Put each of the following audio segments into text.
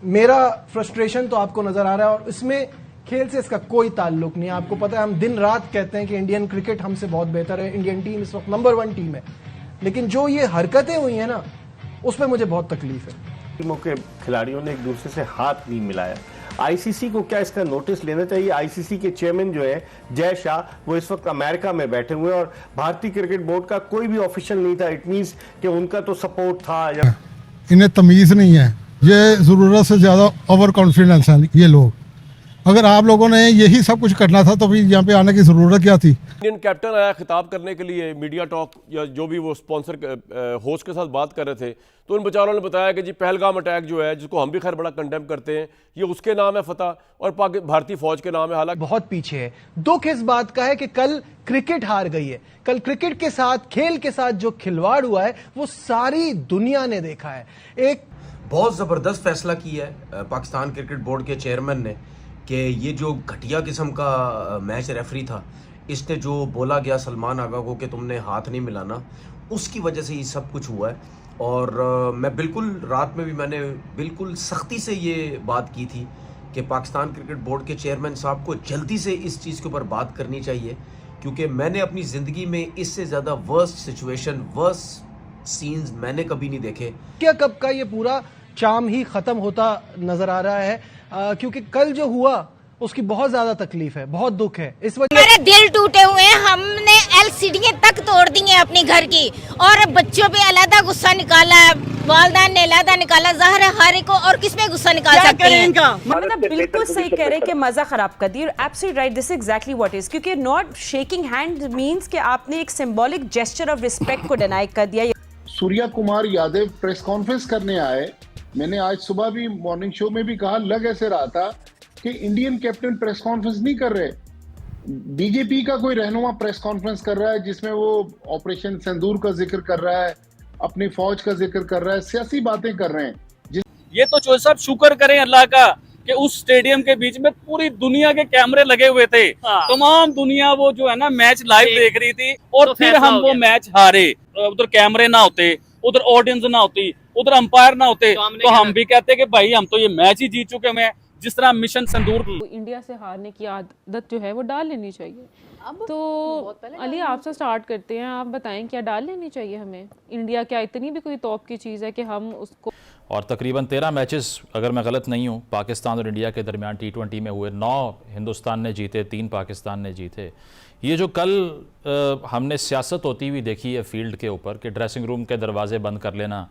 मेरा फ्रस्ट्रेशन तो आपको नजर आ रहा है और इसमें खेल से इसका कोई ताल्लुक नहीं है। आपको पता है हम दिन रात कहते हैं कि इंडियन क्रिकेट हमसे बहुत बेहतर है, इंडियन टीम इस वक्त नंबर 1 टीम है, लेकिन जो ये हरकतें हुई हैं ना उस पर मुझे बहुत तकलीफ है। टीमों के खिलाड़ियों ने एक दूसरे से हाथ नहीं मिलाया। आईसीसी को क्या इसका नोटिस लेना चाहिए? आईसीसी के चेयरमैन जो है जय शाह, वो इस वक्त अमेरिका में बैठे हुए हैं और भारतीय क्रिकेट बोर्ड का कोई भी ऑफिशियल नहीं था। इट मींस कि उनका तो सपोर्ट था। इन्हें तमीज नहीं है, ये जरूरत से ज्यादा ओवर कॉन्फिडेंस है ये लोग। अगर आप लोगों ने यही सब कुछ करना था तो फिर यहाँ पे आने की जरूरत क्या थी? इंडियन कैप्टन आया खिताब करने के लिए मीडिया टॉक या जो भी वो स्पॉन्सर होस्ट के साथ बात कर रहे थे, तो उन बेचारों ने बताया कि जी पहलगाम अटैक जो है, जिसको हम भी खैर बड़ा कंडेम करते हैं, ये उसके नाम है फतह और भारतीय फौज के नाम है। हालांकि बहुत पीछे है। दुख इस बात का है कि कल क्रिकेट हार गई है। कल क्रिकेट के साथ, खेल के साथ जो खिलवाड़ हुआ है वो सारी दुनिया ने देखा है। एक बहुत जबरदस्त फैसला किया है पाकिस्तान क्रिकेट बोर्ड के चेयरमैन ने कि ये जो घटिया किस्म का मैच रेफरी था, इसने जो बोला गया सलमान आगा को कि तुमने हाथ नहीं मिलाना, उसकी वजह से ये सब कुछ हुआ है। और मैं बिल्कुल रात में भी मैंने बिल्कुल सख्ती से ये बात की थी कि पाकिस्तान क्रिकेट बोर्ड के चेयरमैन साहब को जल्दी से इस चीज़ के ऊपर बात करनी चाहिए, क्योंकि मैंने अपनी ज़िंदगी में इससे ज़्यादा वर्स्ट सिचुएशन, वर्स्ट सीन्स मैंने कभी नहीं देखे। क्या कब का ये पूरा चाम ही खत्म होता नजर आ रहा है, क्योंकि कल जो हुआ उसकी बहुत ज्यादा तकलीफ है, बहुत दुख है। इस वजह मेरे दिल टूटे हुए हैं। हमने एलसीडी तक तोड़ दी है अपनी घर की, और बच्चों पे अलग गुस्सा निकाला है, वालदैन ने अलग निकाला। ज़ाहिर है हर एक को और किस पे गुस्सा निकाल सकते हैं। मतलब बिल्कुल सही कह रहे हैं कि मजा खराब कर दी। Absolutely right, this is exactly what is, क्योंकि नॉट शेकिंग हैंड मींस कि आपने एक सिंबॉलिक जेस्चर ऑफ रिस्पेक्ट को डिनाई कर दिया। सूर्या कुमार यादव प्रेस कॉन्फ्रेंस करने आए। मैंने आज सुबह भी मॉर्निंग शो में भी कहा, लग ऐसे रहा था कि इंडियन कैप्टन प्रेस कॉन्फ्रेंस नहीं कर रहे, बीजेपी का कोई रहनुमा प्रेस कॉन्फ्रेंस कर रहा है, जिसमें वो ऑपरेशन सिंदूर का जिक्र कर रहा है, अपनी फौज का जिक्र कर रहा है, सियासी बातें कर रहे हैं। ये तो चौधरी साहब शुक्र करें अल्लाह का कि उस स्टेडियम के बीच में पूरी दुनिया के कैमरे लगे हुए थे। तमाम दुनिया वो जो है ना मैच लाइव देख रही थी, और तो फिर हम वो मैच हारे। उधर कैमरे ना होते, उधर ऑडियंस ना होती, उधर अंपायर ना होते, तो हम भी कहते कि भाई हम तो ये मैच ही जीत चुके हैं। जिस तरह मिशन सिंदूर, इंडिया से हारने की आदत जो है वो डाल लेनी चाहिए। तो अली आपसे स्टार्ट करते हैं, आप बताएं क्या डाल लेनी चाहिए हमें? इंडिया क्या इतनी भी कोई तौप की चीज़ है कि हम उसको? और तकरीबन 13 मैचेस अगर मैं गलत नहीं हूँ पाकिस्तान और इंडिया के दरमियान T20 में हुए, 9 हिंदुस्तान ने जीते, 3 पाकिस्तान ने जीते। ये जो कल हमने सियासत होती हुई देखी है फील्ड के ऊपर कि ड्रेसिंग रूम के दरवाजे बंद कर लेना।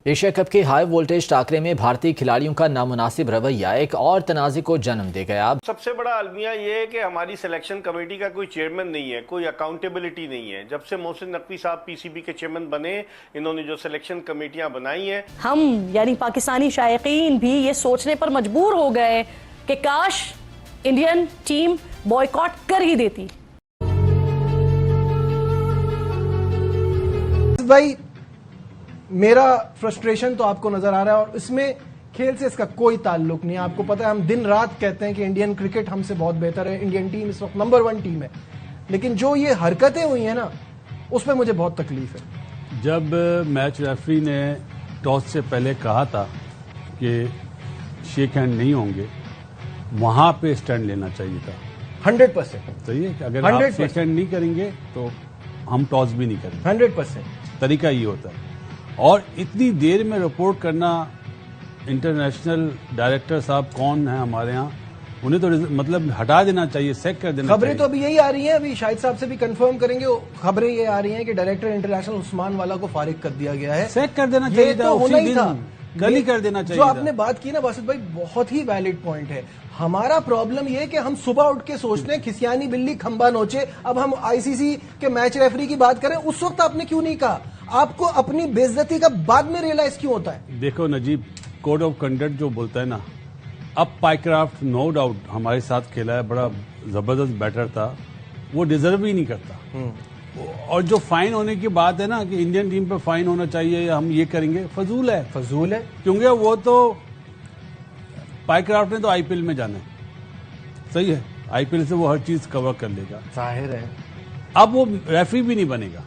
एशिया कप के हाई वोल्टेज टाकरे में भारतीय खिलाड़ियों का नामुनासिब रवैया एक और तनाज़े को जन्म दे गया। सबसे बड़ा अलमिया ये है कि हमारी सिलेक्शन कमेटी का कोई चेयरमैन नहीं है, कोई अकाउंटेबिलिटी नहीं है। जब से मोहसिन नकवी साहब पीसीबी के चेयरमैन बने, इन्होंने जो सिलेक्शन कमेटियां बनाई हैं, हम यानी पाकिस्तानी शायकीन भी ये सोचने पर मजबूर हो गए कि काश इंडियन टीम बॉयकॉट कर ही देती। भाई मेरा फ्रस्ट्रेशन तो आपको नजर आ रहा है और इसमें खेल से इसका कोई ताल्लुक नहीं है। आपको पता है हम दिन रात कहते हैं कि इंडियन क्रिकेट हमसे बहुत बेहतर है, इंडियन टीम इस वक्त नंबर 1 टीम है, लेकिन जो ये हरकतें हुई हैं ना उस पर मुझे बहुत तकलीफ है। जब मैच रेफरी ने टॉस से पहले कहा था कि शेक हैंड नहीं होंगे, वहां पे स्टैंड लेना चाहिए था 100%। सही है कि अगर आप शेक हैंड नहीं करेंगे तो हम टॉस भी नहीं करेंगे। 100% तरीका ये होता है। और इतनी देर में रिपोर्ट करना, इंटरनेशनल डायरेक्टर साहब कौन है हमारे यहाँ, उन्हें तो मतलब हटा देना चाहिए, सेक कर देना चाहिए। खबरें तो अभी यही आ रही हैं, अभी शाहिद साहब से भी कंफर्म करेंगे, खबरें ये आ रही हैं कि डायरेक्टर इंटरनेशनल उस्मान वाला को फारिग कर दिया गया है। सेक कर देना चाहिए था, तो होना ही था, कल ही कर देना चाहिए। जो आपने बात की ना बासित भाई, बहुत ही वैलिड पॉइंट है। हमारा प्रॉब्लम यह है कि हम सुबह उठ के सोचते हैं खिसियानी बिल्ली खंबा नोचे। अब हम आईसीसी के मैच रेफरी की बात करें, उस वक्त आपने क्यों नहीं कहा? आपको अपनी बेइज्जती का बाद में रियलाइज क्यों होता है? देखो नजीब, कोड ऑफ कंडक्ट जो बोलता है ना, अब पाइक्राफ्ट नो डाउट हमारे साथ खेला है, बड़ा जबरदस्त बैटर था, वो डिजर्व ही नहीं करता। और जो फाइन होने की बात है ना कि इंडियन टीम पे फाइन होना चाहिए, हम ये करेंगे, फजूल है, फजूल है। क्योंकि वो तो पाइक्राफ्ट ने तो आईपीएल में जाना है, सही है, आईपीएल से वो हर चीज कवर कर लेगा, जाहिर है। अब वो रेफरी भी नहीं बनेगा,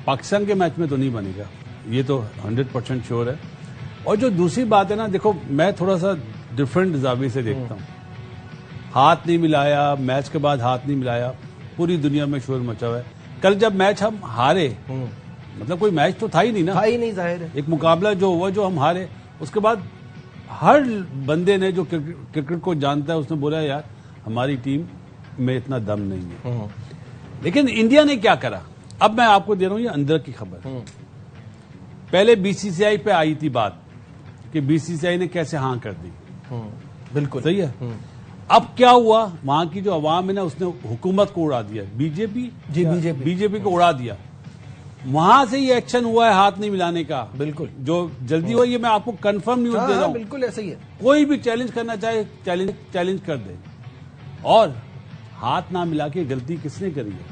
पाकिस्तान के मैच में तो नहीं बनेगा, ये तो 100% श्योर है। और जो दूसरी बात है ना, देखो मैं थोड़ा सा डिफरेंट जावी से देखता हूँ। हाथ नहीं मिलाया, मैच के बाद हाथ नहीं मिलाया, पूरी दुनिया में शोर मचा हुआ है। कल जब मैच हम हारे, मतलब कोई मैच तो था ही नहीं ना, था ही नहीं, जाहिर है एक मुकाबला जो हुआ जो हम हारे, उसके बाद हर बंदे ने जो क्रिकेट को जानता है उसने बोला यार हमारी टीम में इतना दम नहीं है। लेकिन इंडिया ने क्या करा, अब मैं आपको दे रहा हूं ये अंदर की खबर। पहले बीसीसीआई पे आई थी बात कि बीसीसीआई ने कैसे हाँ कर दी, बिल्कुल सही है। अब क्या हुआ, वहां की जो अवाम है ना उसने हुकूमत को उड़ा दिया, बीजेपी को उड़ा दिया। वहां से ये एक्शन हुआ है हाथ नहीं मिलाने का, बिल्कुल जो जल्दी हुआ, ये मैं आपको कंफर्म न्यूज दे रहा हूं। बिल्कुल ऐसा ही है। कोई भी चैलेंज करना चाहे चैलेंज कर दे। और हाथ ना मिला के गलती किसने करी है?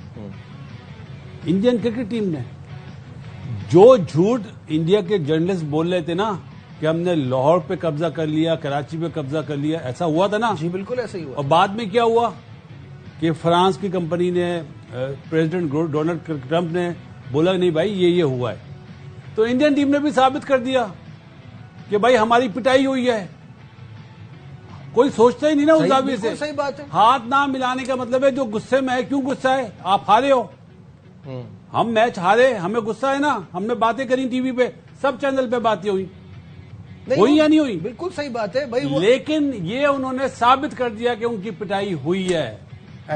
इंडियन क्रिकेट टीम ने। जो झूठ इंडिया के जर्नलिस्ट बोल रहे थे ना कि हमने लाहौर पे कब्जा कर लिया, कराची पे कब्जा कर लिया, ऐसा हुआ था ना? जी बिल्कुल ऐसा ही हुआ। और बाद में क्या हुआ कि फ्रांस की कंपनी ने, प्रेसिडेंट डोनाल्ड ट्रंप ने बोला नहीं भाई ये हुआ है। तो इंडियन टीम ने भी साबित कर दिया कि भाई हमारी पिटाई हुई है। कोई सोचता ही नहीं ना उस दावे से। सही बात है। हाथ ना मिलाने का मतलब है जो गुस्से में है, क्यों गुस्सा है? आप हारे हो, हम मैच हारे, हमें गुस्सा है ना, हमने बातें करी टीवी पे, सब चैनल पे बातें हुई या नहीं हुई? बिल्कुल सही बात है भाई। लेकिन ये उन्होंने साबित कर दिया कि उनकी पिटाई हुई है।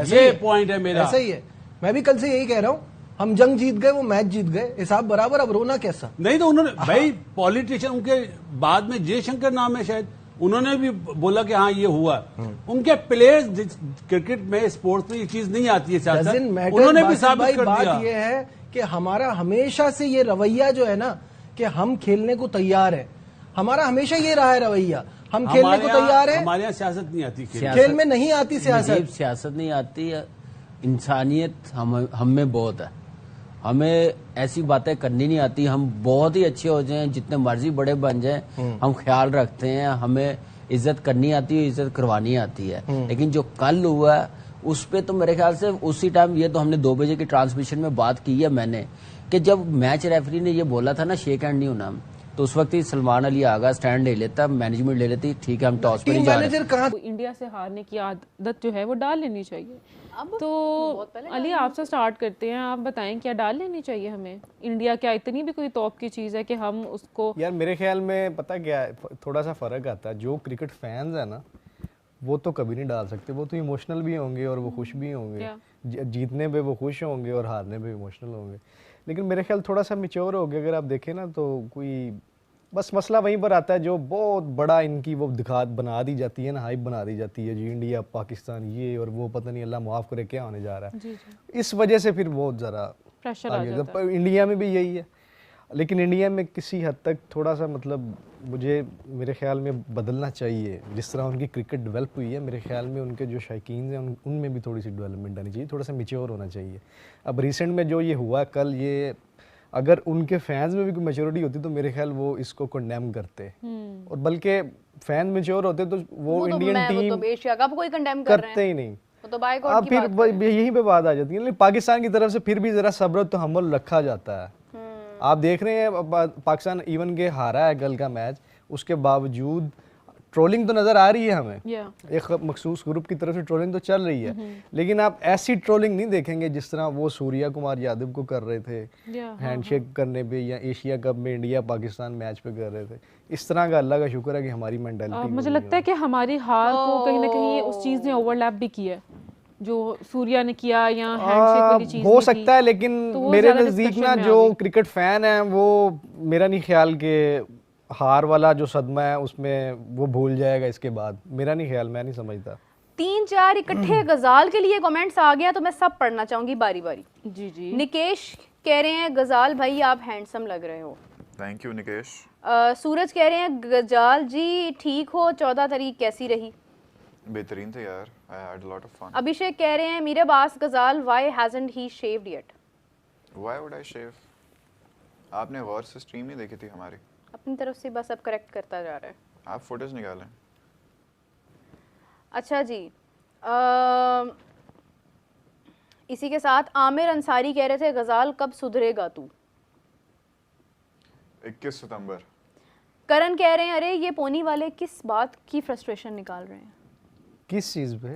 ये पॉइंट है मेरा। ऐसा ही है, मैं भी कल से यही कह रहा हूं, हम जंग जीत गए, वो मैच जीत गए, हिसाब बराबर, अब रोना कैसा? नहीं तो उन्होंने भाई पॉलिटिशियन, उनके बाद में जयशंकर नाम है शायद, उन्होंने भी बोला कि हाँ ये हुआ। उनके प्लेयर्स, क्रिकेट में स्पोर्ट्स में ये चीज नहीं आती है सियासत, उन्होंने भी साबित कर दिया। बात ये है कि हमारा हमेशा से ये रवैया जो है ना कि हम खेलने को तैयार है, हमारा हमेशा ये रहा है रवैया, हम खेलने को तैयार है। हमारे यहाँ सियासत नहीं आती, खेल में नहीं आती सियासत नहीं आती। इंसानियत हम में बहुत है, हमें ऐसी बातें करनी नहीं आती। हम बहुत ही अच्छे हो जाएं, जितने मर्जी बड़े बन जाएं, हम ख्याल रखते हैं, हमें इज्जत करनी आती है, इज्जत करवानी आती है। लेकिन जो कल हुआ उस पे तो मेरे ख्याल से उसी टाइम, ये तो हमने 2 बजे की ट्रांसमिशन में बात की है मैंने, कि जब मैच रेफरी ने ये बोला था ना शेक हैंड नहीं होना, तो उस वक्त ही सलमान अली आगा स्टैंड ले लेता, मैनेजमेंट ले लेती, ठीक है हम टॉस पर नहीं जा रहे। इंडिया से हारने की आदत जो है वो डाल लेनी चाहिए। तो अली आपसे स्टार्ट करते हैं, आप बताएं क्या डाल लेनी चाहिए हमें? इंडिया क्या इतनी भी कोई तौप की चीज़ है कि हम उसको? यार मेरे ख्याल में पता क्या है, थोड़ा सा फ़र्क आता है। जो क्रिकेट फैंस है ना वो तो कभी नहीं डाल सकते, वो तो इमोशनल भी होंगे और वो खुश भी होंगे, जीतने पे वो खुश होंगे और हारने पे इमोशनल होंगे। लेकिन मेरे ख्याल थोड़ा सा मैच्योर हो गया अगर आप देखें ना, तो कोई बस मसला वहीं पर आता है जो बहुत बड़ा इनकी वो बना दी जाती है ना, हाइप बना दी जाती है जी, इंडिया पाकिस्तान ये और वो, पता नहीं अल्लाह माफ़ करे क्या होने जा रहा है। जी। इस वजह से फिर बहुत ज़रा प्रेशर आ जाता है। इंडिया में भी यही है, लेकिन इंडिया में किसी हद तक थोड़ा सा मतलब मेरे ख्याल में बदलना चाहिए। जिस तरह उनकी क्रिकेट डेवलप हुई है, मेरे ख्याल में उनके जो शायकीन हैं उनमें भी थोड़ी सी डेवलपमेंट आनी चाहिए, थोड़ा सा मैच्योर होना चाहिए। अब रिसेंट में जो ये हुआ कल, ये अगर उनके फैंस में भी कोई मैच्योरिटी होती तो मेरे ख्याल वो इसको कंडेम करते, और बल्कि फैन मैच्योर होते तो वो इंडियन टीम करते ही नहीं। अब फिर यहीं पे बात आ जाती है, पाकिस्तान की तरफ से फिर भी जरा सब्र तो हमल रखा जाता है। आप देख रहे हैं पाकिस्तान इवन के हारा है कल का मैच, उसके बावजूद ट्रोलिंग तो नजर आ रही है हमें, एक मखसूस ग्रुप की तरफ से ट्रोलिंग तो चल रही है, लेकिन आप ऐसी ट्रोलिंग नहीं देखेंगे जिस तरह वो सूर्या कुमार यादव को कर रहे थे हैंडशेक करने पे, या एशिया कप में इंडिया पाकिस्तान मैच पे कर रहे थे। इस तरह का अल्लाह का शुक्र है कि हमारी मेंटालिटी, मुझे लगता है कि हमारी हार को कहीं ना कहीं उस चीज़ ने ओवरलैप भी किया है जो सूर्या ने किया, या हैंडशेक वाली चीज हो सकता है। लेकिन तो मेरे नजदीक ना जो क्रिकेट फैन है वो, मेरा नहीं ख्याल के हार वाला जो सदमा है उसमें वो भूल जाएगा इसके बाद, मेरा नहीं ख्याल, मैं नहीं समझता। 3-4 इकट्ठे गजाल के लिए कमेंट्स आ गया तो मैं सब पढ़ना चाहूंगी बारी बारी। जी। निकेश कह रहे हैं गजाल भाई आप हैंडसम लग रहे हो। Thank you Nikesh. सूरज कह रहे हैं गजाल जी ठीक हो, 14 तारीख कैसी रही? बेहतरीन थे यार, I had a lot of fun। अभिषेक कह रहे हैं मेरे अब्बास गजाल why hasn't he shaved yet? Why would I shave? आपने गौर से स्ट्रीम नहीं देखी थी हमारी? अपनी तरफ से बस अब करेक्ट करता जा रहा है। आप फुटेज निकालें। अच्छा जी, इसी के साथ आमिर अंसारी कह रहे थे गजाल कब सुधरेगा तू? 21 सितंबर। करण कह रहे हैं अरे ये पोनी वाले किस बात की फ्रस्ट्रेशन निकाल रहे हैं, किस चीज़ पे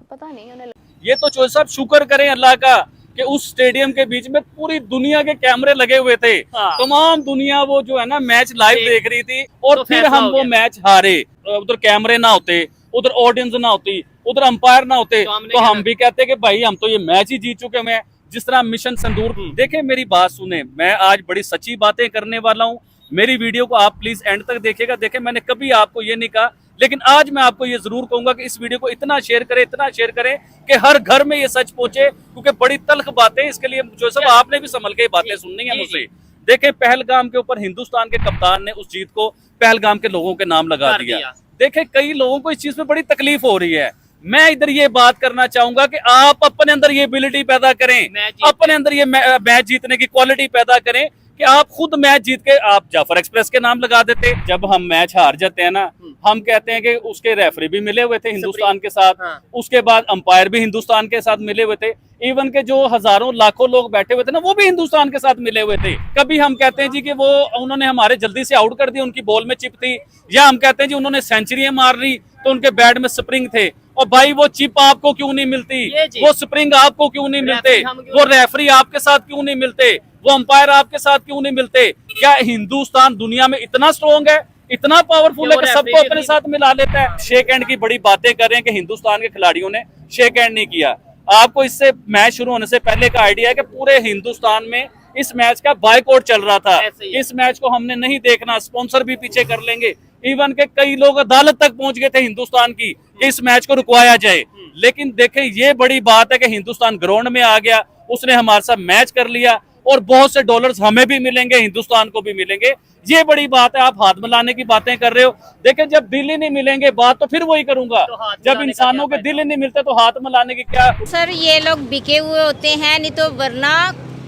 पता नहीं उन्हें। ये तो चौधरी साहब शुक्र करें अल्लाह का कि उस स्टेडियम के बीच में पूरी दुनिया के कैमरे लगे हुए थे। तमाम दुनिया वो जो है ना मैच लाइव देख रही थी और फिर हम वो मैच हारे। उधर कैमरे ना होते, उधर ऑडियंस ना होती, उधर अंपायर ना होते तो हम भी कहते कि भाई हम तो ये मैच ही जीत चुके हैं। जिस तरह मिशन संदूर, देखें मेरी बात सुने, मैं आज बड़ी सच्ची बातें करने वाला हूँ। मेरी वीडियो को आप प्लीज एंड तक देखिएगा। देखें मैंने कभी आपको ये नहीं कहा, लेकिन आज मैं आपको ये जरूर कहूंगा कि इस वीडियो को इतना शेयर करें कि हर घर में ये सच पहुंचे, क्योंकि बड़ी तल्ख बातें, इसके लिए जो सब आपने भी संभल के बातें सुननी है मुझसे। देखें पहलगाम के ऊपर हिंदुस्तान के कप्तान ने उस जीत को पहलगाम के लोगों के नाम लगा दिया। देखें कई लोगों को इस चीज में बड़ी तकलीफ हो रही है। मैं इधर ये बात करना चाहूंगा कि आप अपने अंदर ये एबिलिटी पैदा करें, अपने अंदर ये मैच जीतने की क्वालिटी पैदा करें कि आप खुद मैच जीत के आप जाफर एक्सप्रेस के नाम लगा देते। जब हम मैच हार जाते हैं ना, हम कहते हैं कि उसके रेफरी भी मिले हुए थे हिंदुस्तान के साथ, उसके बाद अंपायर भी हिंदुस्तान के साथ मिले हुए थे, इवन के जो हजारों लाखों लोग बैठे हुए थे ना वो भी हिंदुस्तान के साथ मिले हुए थे। कभी हम कहते हैं जी कि वो उन्होंने हमारे जल्दी से आउट कर दिया, उनकी बॉल में चिप थी, या हम कहते हैं जी उन्होंने सेंचुरियां मार ली तो उनके बैट में स्प्रिंग थे। और भाई वो चिप आपको क्यों नहीं मिलती, वो स्प्रिंग आपको क्यों नहीं मिलते, वो रेफरी आपके साथ क्यों नहीं मिलते, वो अंपायर आपके साथ क्यों नहीं मिलते? क्या हिंदुस्तान दुनिया में इतना स्ट्रॉन्ग है, इतना पावरफुल है कि सबको अपने साथ मिला लेता है? शेक हैंड की बड़ी बातें कर रहे हैं कि हिंदुस्तान के खिलाड़ियों ने शेक हैंड नहीं किया। आपको इससे मैच शुरू होने से पहले का आइडिया है कि पूरे हिंदुस्तान में इस मैच का बायकॉट चल रहा था। इस मैच को हमने नहीं देखना, स्पॉन्सर भी पीछे कर लेंगे, इवन के कई लोग अदालत तक पहुंच गए थे हिंदुस्तान की कि इस मैच को रुकवाया जाए। लेकिन देखें ये बड़ी बात है कि हिंदुस्तान ग्राउंड में आ गया, उसने हमारे साथ मैच कर लिया और बहुत से डॉलर्स हमें भी मिलेंगे, हिंदुस्तान को भी मिलेंगे। ये बड़ी बात है। आप हाथ मिलाने की बातें कर रहे हो, देखें जब दिल ही नहीं मिलेंगे बात तो फिर वही करूंगा। जब इंसानों के दिल ही नहीं मिलते तो हाथ मिलाने की क्या? सर ये लोग बिके हुए होते हैं, नहीं तो वरना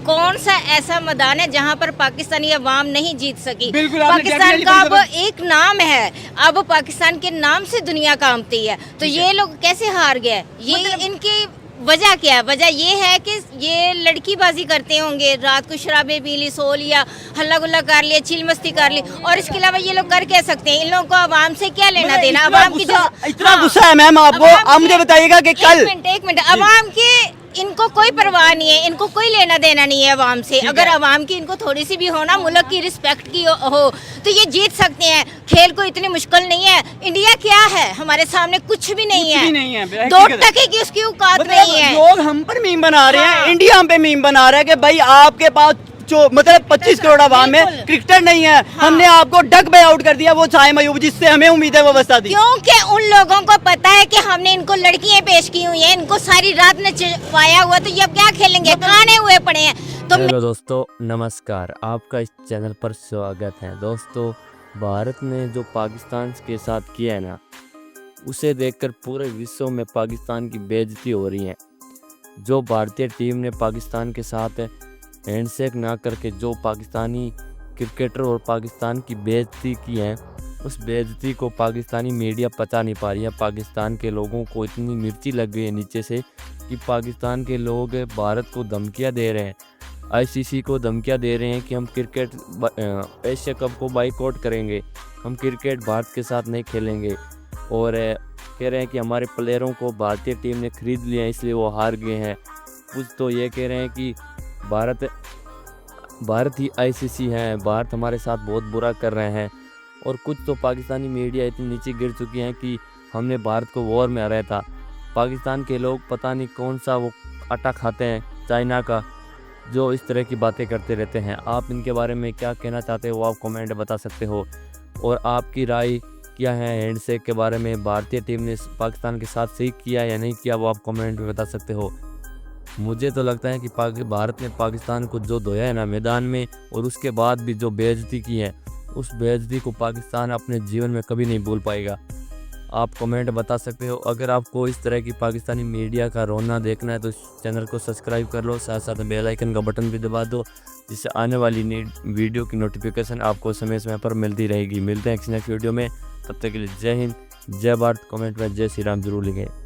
कौन सा ऐसा मैदान है जहां पर पाकिस्तानी अवाम नहीं जीत सकी? पाकिस्तान का अब एक नाम है, अब पाकिस्तान के नाम से दुनिया कांपती है, तो ये लोग कैसे हार गए? ये इनकी वजह क्या है? वजह ये है कि ये लड़कीबाजी करते होंगे, रात को शराबें पी ली, सो लिया, हल्ला गुल्ला कर लिया, चिल मस्ती कर ली, और इसके अलावा ये लोग कर कह सकते हैं? इन लोगों को आवाम से क्या लेना देना? आवाम की इतना गुस्सा है मैम आपको, आप मुझे बताइएगा कि कल एक मिनट आवाम के इनको कोई परवाह नहीं है, इनको कोई लेना देना नहीं है अवाम से। अगर अवाम की इनको थोड़ी सी भी हो ना, मुल्क की रिस्पेक्ट की हो तो ये जीत सकते हैं। खेल को इतनी मुश्किल नहीं है। इंडिया क्या है हमारे सामने? कुछ भी नहीं है। 2 टके की उसकी औकात नहीं है। लोग हम पर मीम बना रहे हैं, इंडिया हम पे मीम बना रहा है कि भाई आपके पास जो मतलब 25 करोड़ आवाम में क्रिकेटर नहीं है, हमने आपको डक पे आउट कर दिया वो साइम अयूब, जिससे हमें उम्मीद है व्यवस्था दी। क्योंकि उन लोगों को पता है कि हमने इनको लड़कियां पेश की हुई हैं, इनको सारी रात नचवाया हुआ, तो ये अब क्या खेलेंगे? खाने हुए पड़े हैं। तो हेलो दोस्तों, नमस्कार, आपका इस चैनल पर स्वागत है। दोस्तों भारत ने जो पाकिस्तान के साथ किया है ना, उसे देखकर पूरे विश्व में पाकिस्तान की बेइज्जती हो रही है। जो भारतीय टीम ने पाकिस्तान के साथ हैंडशेक ना करके जो पाकिस्तानी क्रिकेटर और पाकिस्तान की बेइज्जती की है, उस बेइज्जती को पाकिस्तानी मीडिया पचा नहीं पा रही है। पाकिस्तान के लोगों को इतनी मिर्ची लग गई है नीचे से कि पाकिस्तान के लोग भारत को धमकियां दे रहे हैं, आईसीसी को धमकियां दे रहे हैं कि हम क्रिकेट एशिया कप को बाइकआउट करेंगे, हम क्रिकेट भारत के साथ नहीं खेलेंगे, और कह रहे हैं कि हमारे प्लेयरों को भारतीय टीम ने खरीद लिया इसलिए वो हार गए हैं। कुछ तो ये कह रहे हैं कि भारत ही आईसीसी है, भारत हमारे साथ बहुत बुरा कर रहे हैं। और कुछ तो पाकिस्तानी मीडिया इतनी नीचे गिर चुकी हैं कि हमने भारत को वॉर में हराया था। पाकिस्तान के लोग पता नहीं कौन सा वो आटा खाते हैं चाइना का, जो इस तरह की बातें करते रहते हैं। आप इनके बारे में क्या कहना चाहते हो, आप कमेंट में बता सकते हो। और आपकी राय क्या है हैंडशेक के बारे में? भारतीय टीम ने पाकिस्तान के साथ सही किया या नहीं किया, वो आप कमेंट में बता सकते हो। मुझे तो लगता है कि भारत ने पाकिस्तान को जो धोया है ना मैदान में, और उसके बाद भी जो बेइज्जती की है, उस बेइज्जती को पाकिस्तान अपने जीवन में कभी नहीं भूल पाएगा। आप कमेंट बता सकते हो। अगर आपको इस तरह की पाकिस्तानी मीडिया का रोना देखना है तो इस चैनल को सब्सक्राइब कर लो, साथ साथ बेल आइकन का बटन भी दबा दो, जिससे आने वाली वीडियो की नोटिफिकेशन आपको समय समय पर मिलती रहेगी। मिलते हैं नेक्स्ट वीडियो में, तब तक के लिए जय हिंद, जय भारत। कमेंट में जय श्री राम जरूर लिखें।